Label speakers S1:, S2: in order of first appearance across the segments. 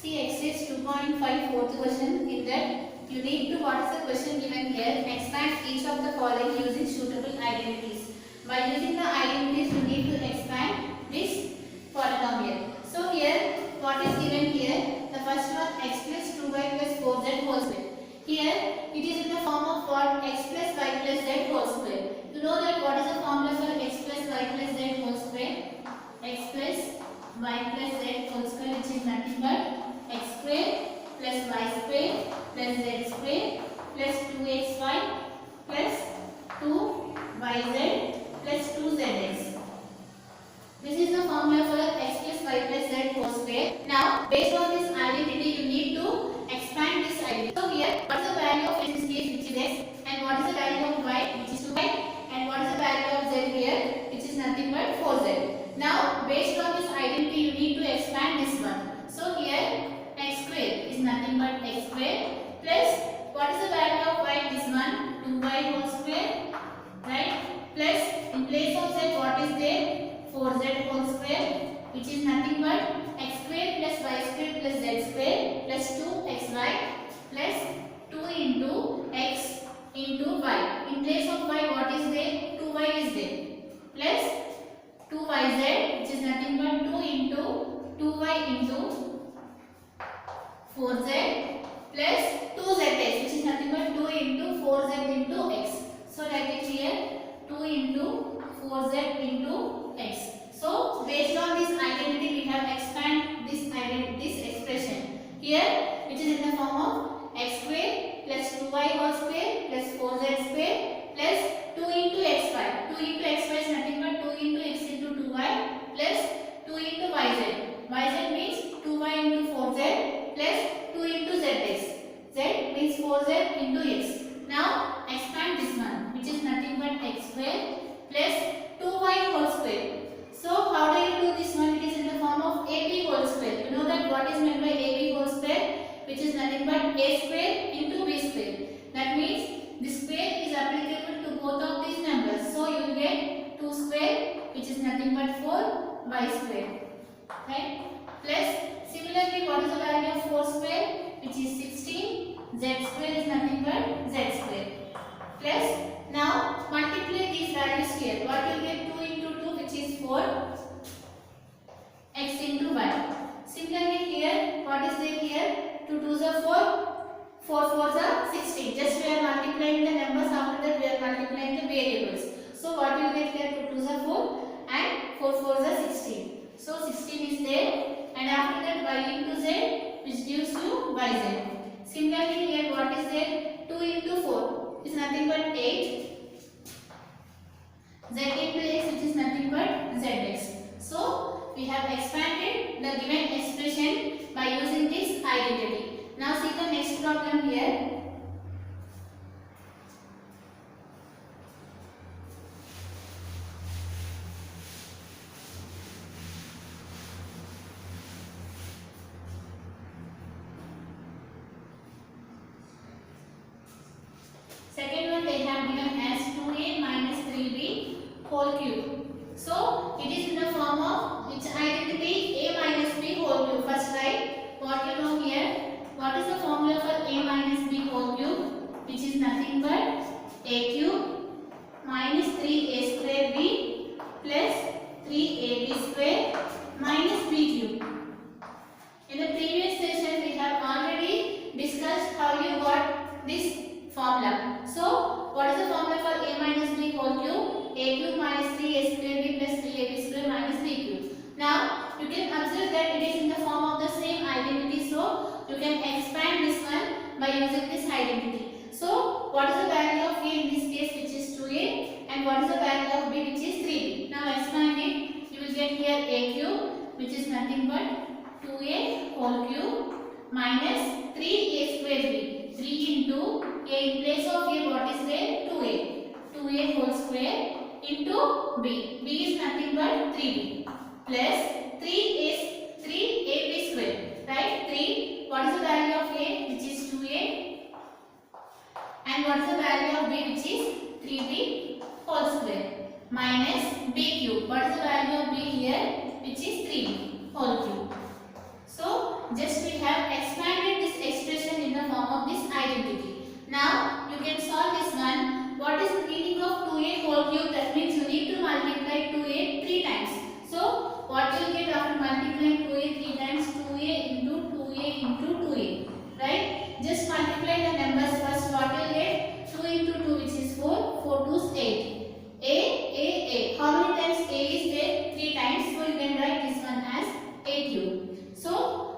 S1: See exercise 2.5 fourth question. In that you need to, what is the question given here? Expand each of the following using suitable identities. By using the identities you need to expand this polynomial. So here what is given here? The first one x plus 2y plus 4z whole square. Here it is in the form of what? X plus y plus z whole square. You know that what is the formula for x plus y plus z whole square? X plus y plus z whole square, which is nothing but x square plus y square plus z square plus 2xy plus 2yz plus 2zx. This is the formula for x plus y plus z whole square. Now, based on this identity, you need to expand this identity. So here, what is the value of x in this case, which is x, and what is the value of y, which is 2y, and what is the value of z here, which is nothing but 4z. Now, based on this identity, you need to expand this one. So here, x square is nothing but x square plus what is the value of y? This one, 2y whole square, right? Plus in place of z, what is there? 4z whole square, which is nothing but x square plus y square plus z square plus 2xy plus 2 into x into y. In place of y, what is there? 2y is there plus 2yz, which is nothing but 2 into 2y into 4z plus 2zx, which is nothing but 2 into 4z into x. So write it here, 2 into 4z into x. So based on this identity, we have expand this expression here, which is in the form of x square plus 2y whole square plus 4z square plus 2 into xy. 2 into xy is nothing but 2 into x into 2y plus 2 into yz. Yz means 2y into 4z plus 2 into zx. Z means 4z into x. Now expand this one, which is nothing but x square plus 2y whole square. So how do you do this one? It is in the form of ab whole square. You know that what is meant by ab whole square, which is nothing but a square into b square. That means this square is applicable to both of these numbers. So you will get 2 square, which is nothing but 4y square. Right? Plus similarly, what is the value of 4 square, which is 16. Z square is nothing but z square. Plus now multiply these values here. What you get? 2 into 2, which is 4 x into y. Similarly here, what is there here? 2 2s are 4, 4 4s are 16. Just we are multiplying the numbers, after that we are multiplying the variables. So what you get here? 2 2s are 4 and 4 4s are 16. So 16 is there, and after that y into z, which gives you yz. Similarly here, what is there? 2 into 4 is nothing but 8. Z into x, which is nothing but zx. So we have expanded the given expression by using this identity. Now see the next problem here. Second one they have given as 2a minus 3b whole cube. So it is in the form of which identity? A minus b whole cube. First write what you know here. What is the formula for a minus b whole cube? Which is nothing but a cube minus 3a square b plus 3ab square minus b cube. In the previous session we have already discussed how you got this formula. So what is the formula for a minus b whole cube? A cube minus 3a square b plus 3ab square minus b cube. Now you can observe that it is in the form of the same identity, so you can expand this one by using this identity. So what is the value of a in this case, which is 2a, and what is the value of b, which is 3b. Now expand it, you will get here a cube, which is nothing but 2a whole cube minus 3a square b. 3 into a, in place of a, what is there? 2a. 2a whole square into b. b is nothing but 3b plus 3 is 3ab square. Right? 3. What is the value of a? Which is 2a. And what is the value of b? Which is 3b whole square. Minus b cube. What is the value of b here? Which is 3b whole cube. So just we have Now you can solve this one. What is the meaning of 2a whole cube? That means you need to multiply 2a 3 times. So what you get after multiplying 2a 3 times? 2a into 2a into 2a. Right? Just multiply the numbers first. What you get? 2 into 2, which is 4. 4 2 is 8. A. How many times a is there? 3 times. So you can write this one as a cube. So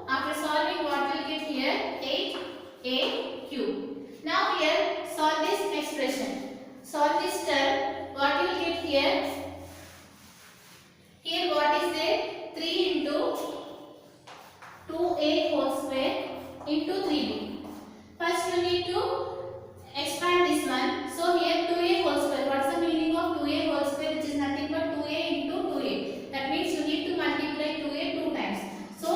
S1: after solving, what you get here? 8a cube. Now here solve this expression. Solve this term. What you will get here? Here what is there? 3 into 2a whole square into 3b. First you need to expand this one. So here 2a whole square. What is the meaning of 2a whole square? Which is nothing but 2a into 2a. That means you need to multiply 2a 2 times. So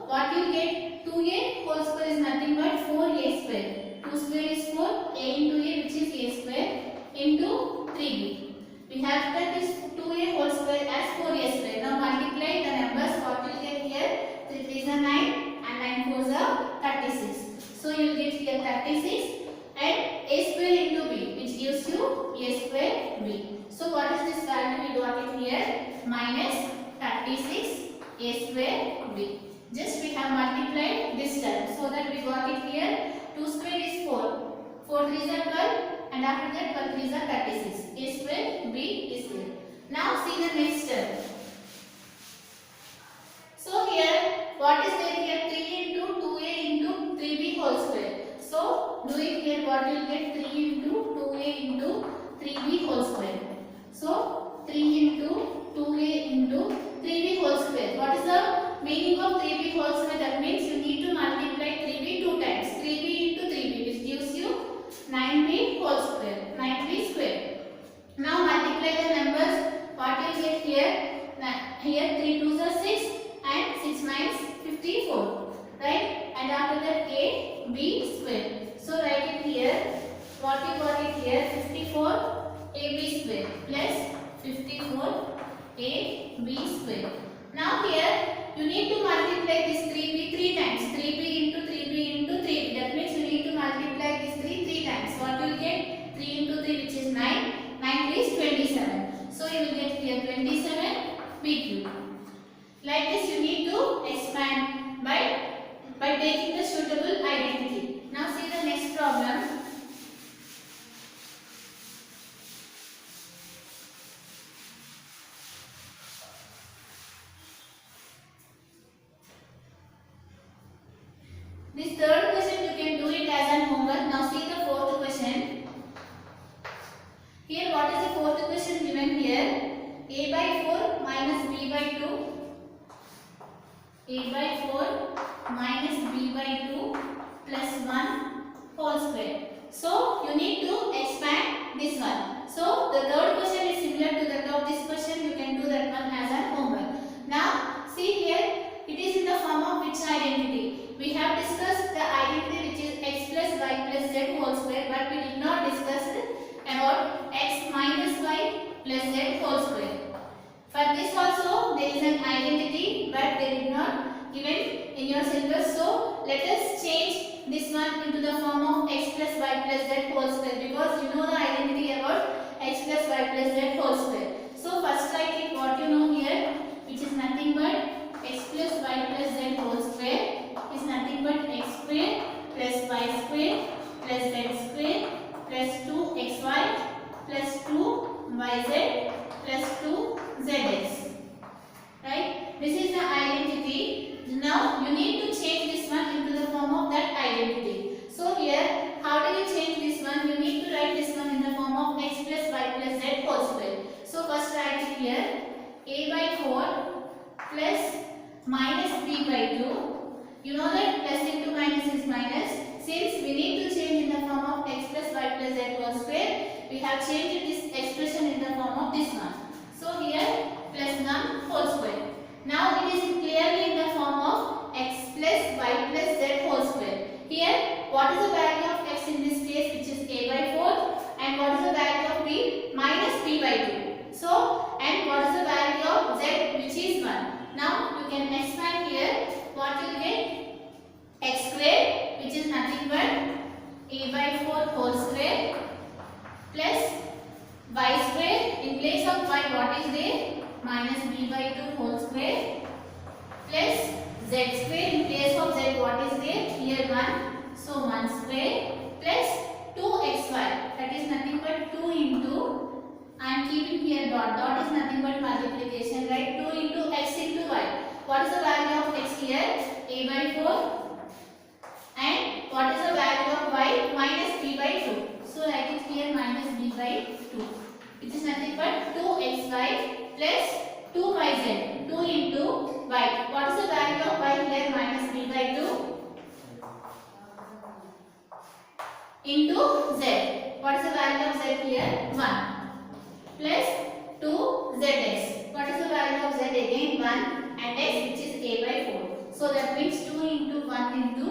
S1: what you get? 2a whole square is nothing but 4a square. 2 square is 4. A into a, which is a square, into 3b. We have got this 2a whole square as 4a square. Now multiply the numbers. What you will get here? 3 3s are 9 and 9 4s are 36. So you will get here 36 and a square into b, which gives you a square b. So what is this value? We got it here minus 36 a square b. Just we have multiplied this term, so that we got it here. 2 square is 4. 4 3s are 12 and after that 12 3s are 36. A square b is there. Now see the next term. So here what is there here? 3 into 2a into 3b whole square. So do it here. What you will get? 3 into 2a into 3b whole square. So 3 into 2a into 3b whole square. What is the meaning of 3b whole square? That means you need to multiply 3b 2 times. 3b into 3b, which gives you 9b whole square. 9b square. Now multiply the numbers. What you get here? Here 3 2s are 6 and 6 9s 54. Right? And after that a b square. So write it here. What you got it here? 54 ab square plus 54 ab square. Now here you need to multiply this 3b 3 times. 3b into 3b into 3b. That means you need to multiply this 3 times. What you will get? 3 into 3, which is 9. 9 is 27. So you will get here 27 b cube. Like this you need to expand by taking the suitable identity. Now see the next problem. This third question you can do it as an homework. Now see the fourth question. Here what is the fourth question given here? A by 4 minus b by 2. A by 4 minus b by 2 plus 1 whole square. So you need to expand this one. So the third question is similar to that of this question. You can do that one as an homework. Now see here, it is in the form of which identity? We have discussed the identity which is x plus y plus z whole square, but we did not discuss about x minus y plus z whole square. For this also there is an identity, but they did not given in your syllabus. So let us change this one into the form of x plus y plus z whole square, because you know the identity about x plus y plus z whole square. So first write it what you know here, which is nothing but x plus y plus z whole square is nothing but x square plus y square plus z square plus 2xy plus 2yz plus 2zx. Right? This is the identity. Now you need to change this one into the form of that identity. So here, how do you change this one? You need to write this one in the form of x plus y plus z whole square. So first write it here. A by 4 plus minus b by 2. You know that plus into minus is minus. Since we need to change in the form of x plus y plus z whole square, we have changed this expression in the form of this one. So here plus 1 whole square. Now it is clearly in the form of x plus y plus z whole square. Here what is the value of x in this case, which is a by 4, and what is the value of b? Minus b by 2. So and what is the value of z, which is 1. Now you can expand here. What you get? X square, which is nothing but a by 4 whole z square. In place of z, what is there? Here 1. So 1 square plus 2xy. That is nothing but 2 into, I am keeping here dot. Dot is nothing but multiplication, right? 2 into x into y. What is the value of x here? A by 4. And what is the value of y? Minus b by 2. So write it here minus b by 2. Which is nothing but 2xy plus 2yz. 2 into y. What is the value of y here? Minus b by 2 into z. What is the value of z here? 1 plus 2zx. What is the value of z again? 1 and x, which is a by 4. So that means 2 into 1 into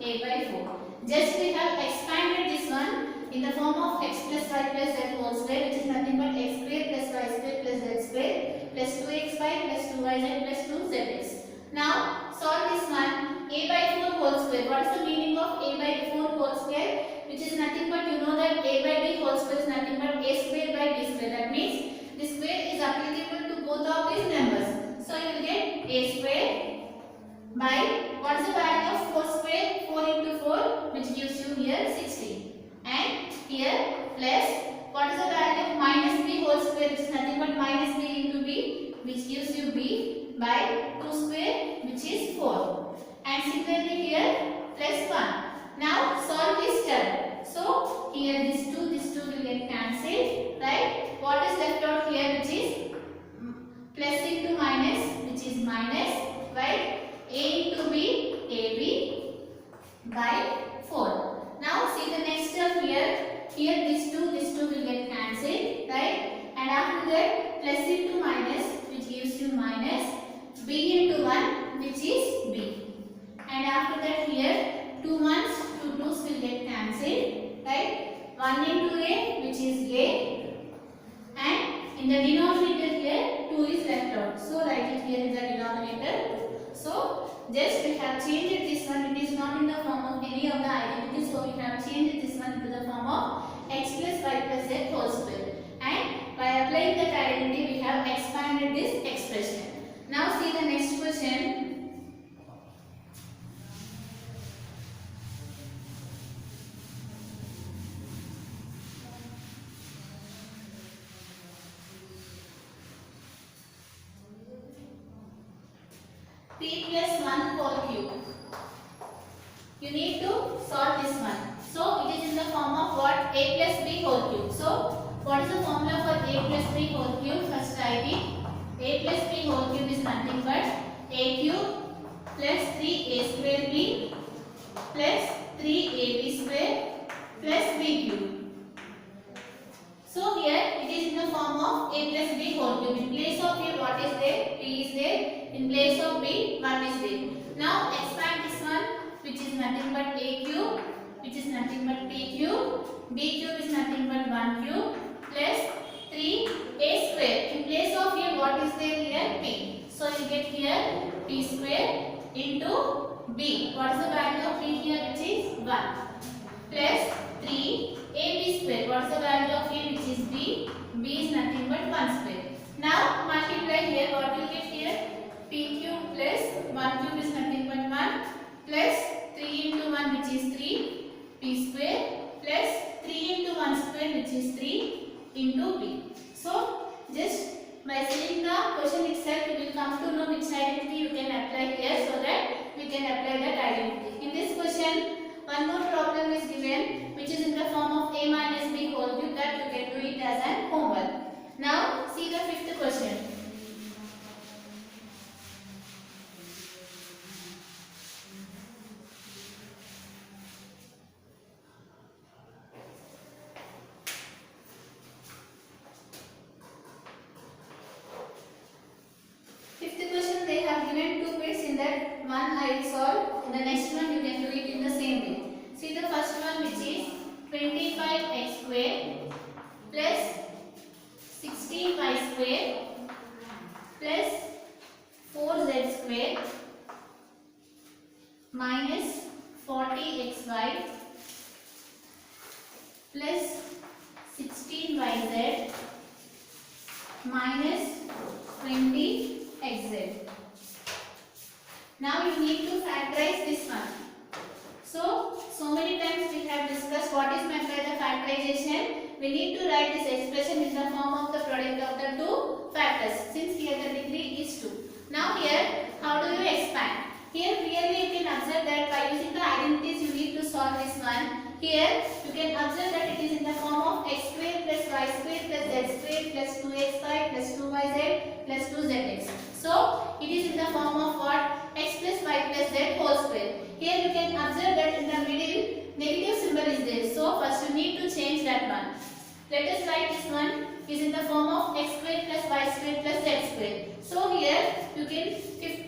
S1: a by 4. Just we have expanded this one in the form of x plus y plus z whole square, which is nothing but x square plus y square plus z square plus 2xy plus 2yz plus 2zx. Now solve this one. A by 4 whole square. What is the meaning of a by 4 whole square? Which is nothing but, you know that a by b whole square is nothing but a square by b square. That means this square is applicable to both of these numbers. So you will get a square by, what is the value of 4 square? 4 into 4, which gives you here 60. And here plus, what is the value of minus b whole square? Which is nothing but minus b into b, which gives you b by 2 square, which is 4. And similarly here plus 1. Now solve this term. So here this 2 will get cancelled, right? What is left out here, which is plus into minus, which is minus, right? A into b, ab by 4. Now see the next term here. Here this 2 will get cancelled, right? And after that plus into minus, which gives you minus b into 1, which is b. And after that here 2 ones, 2 2's will get cancelled, right? 1 into a, which is a. And in the denominator here 2 is left out. So write it here in the denominator. So just we have changed this one. It is not in the form of any of the identities. So we have changed this one to the form of x plus y plus z whole square. And by applying that identity, we have expanded this expression. Now see the next question. P plus 1 whole cube. You need to solve this one. So it is in the form of what? A plus b whole cube. So what is the formula for a plus b whole cube? First write it. A plus b whole cube is nothing but a cube plus 3a square b plus 3ab square plus b cube. So here it is in the form of a plus b whole cube. In place of a, what is there? P is there. In place of b, 1 is there. Now expand this one, which is nothing but a cube, which is nothing but p cube. B cube is nothing but 1 cube plus 3a square. In place of a, what is there here? P. So you get here p square into b. What is the value of p here? Which is 1 plus 3ab square. What is the value of a? Which is b. B is nothing but 1 square. Now multiply here. What you get here? P cube plus 1 cube is nothing but 1 plus 3 into 1, which is 3 p square plus 3 into 1 square, which is 3 into b. So just by seeing the question itself, you will come to know which identity you can apply here, so that we can apply that identity. In this question, one more problem is given, which is in the form of a minus b whole cube, that you can do it as an homework. Now see the fifth question. One I will solve. In the next one you can do it in the same way. See the first one, which is 25x square plus 16y square plus 4z square minus 40xy plus 16yz minus 20xz. Now you need to factorize this one. So many times we have discussed what is meant by the factorization. We need to write this expression in the form of the product of the two factors, since here the degree is 2. Now here, how do you expand? Here clearly you can observe that by using the identities you need to solve this one. Here you can observe that it is in the form of x square plus y square plus z square plus 2xy plus 2yz plus 2zx. So it is in the form of what? X plus y plus z whole square. Here you can observe that in the middle negative symbol is there. So first you need to change that one. Let us write this one is in the form of x square plus y square plus z square. So here you can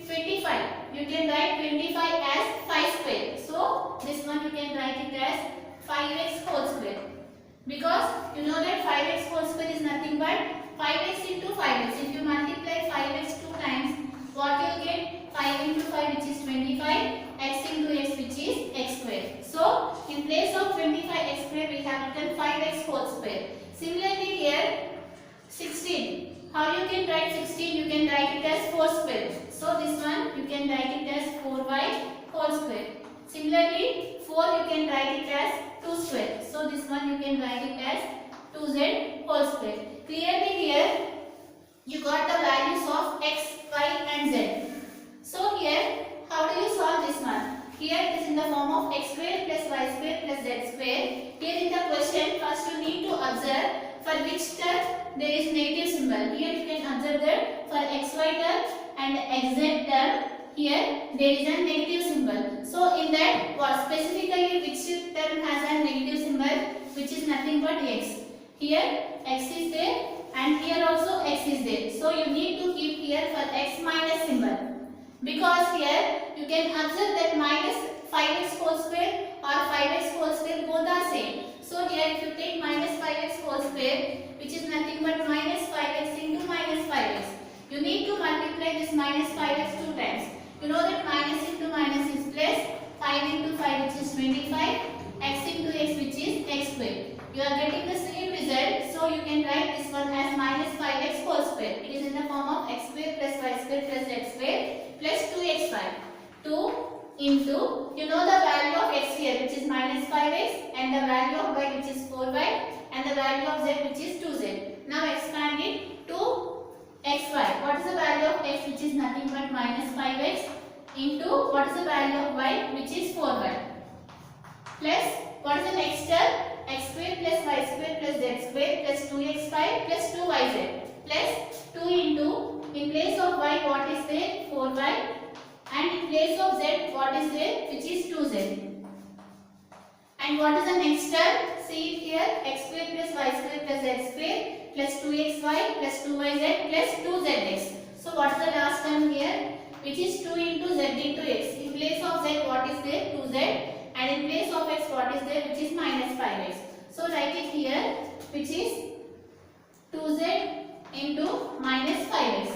S1: 25. You can write 25 as 5 square. So this one you can write it as 5x whole square. Because you know that 5x whole square is nothing but 5x into 5x. If you multiply 5x 2 times, what you get? 5 into 5 which is 25, x into x which is x square. So in place of 25x square we have written 5x whole square. Similarly here 16. How you can write 16? You can write it as 4 square. So this one you can write it as 4y whole square. Similarly 4 you can write it as 2 square. So this one you can write it as 2z whole square. Clearly here you got the values of x, y and z. So here how do you solve this one? Here it is in the form of x square plus y square plus z square. Here in the question first you need to observe for which term there is negative symbol. Here you can observe that for xy term and xz term here there is a negative symbol. So in that what specifically which term has a negative symbol, which is nothing but x. Here x is there and here also x is there. So you need to keep here for x minus symbol. Because here you can observe that minus 5x whole square or 5x whole square both are same. So here if you take minus 5x whole square, which is nothing but minus 5x into minus 5x, you need to multiply this minus 5x 2 times. You know that minus into minus is plus, 5 into 5 which is 25, x into x which is x square. You are getting the same result, so you can write this one as minus 5x whole square. It is in the form of x square plus y square plus z square plus 2xy. 2 into, you know the value of x here which is minus 5x and the value of y which is 4y and the value of z which is 2z. Now expand it to xy. What is the value of x which is nothing but minus 5x into what is the value of y which is 4y plus what is the next term? X square plus y square plus z square plus 2xy plus 2yz plus 2 into, in place of y what is there? 4y and in place of z what is there? Which is 2z. And what is the next term? See it here, x square plus y square plus z square plus 2xy plus 2yz plus 2zx. So what is the last term here? Which is 2 into z into x. In place of z what is there? 2z. And in place of x what is there, which is minus 5x. So write it here, which is 2z into minus 5x.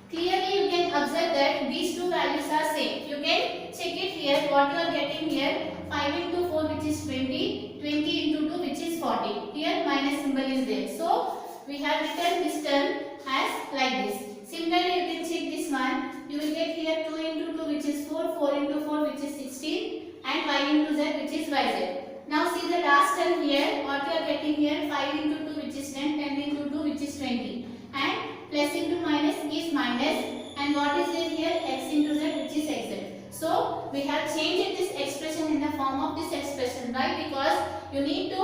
S1: Clearly you can observe that these two values are same. You can check it here, what you are getting here, 5 into 4 which is 20, 20 into 2 which is 40. Here minus symbol is there. So we have written this term as like this. Similarly you can check this one, you will get here 2 into 2 which is 4, 4 into 4 which is 16. And y into z which is yz. Now see the last term here, what you are getting here, 5 into 2 which is 10, 10 into 2 which is 20. And plus into minus is minus, and what is there here, x into z which is xz. So we have changed this expression in the form of this expression. Why? Because you need to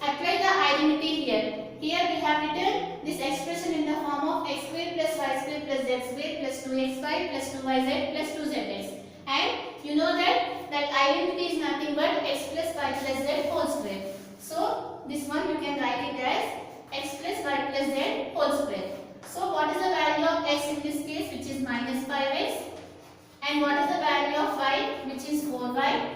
S1: apply the identity here. Here we have written this expression in the form of x square plus y square plus z square plus 2xy plus 2yz plus 2zx. And you know that identity is nothing but x plus y plus z whole square. So this one you can write it as x plus y plus z whole square. So what is the value of x in this case, which is minus 5x, and what is the value of y, which is 4y,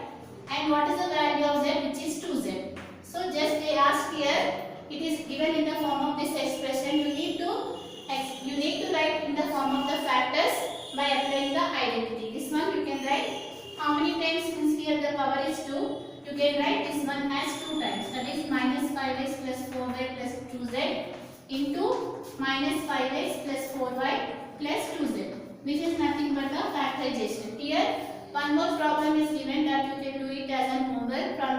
S1: and what is the value of z, which is 2z. So just they ask here, it is given in the form of this expression. You need to write in the form of the factors by applying the identity. This one you can write how many times, since here the power is 2, you can write this one as 2 times, that is minus 5x plus 4y plus 2z into minus 5x plus 4y plus 2z. This is nothing but the factorization. Here one more problem is given that you can do it as an homework from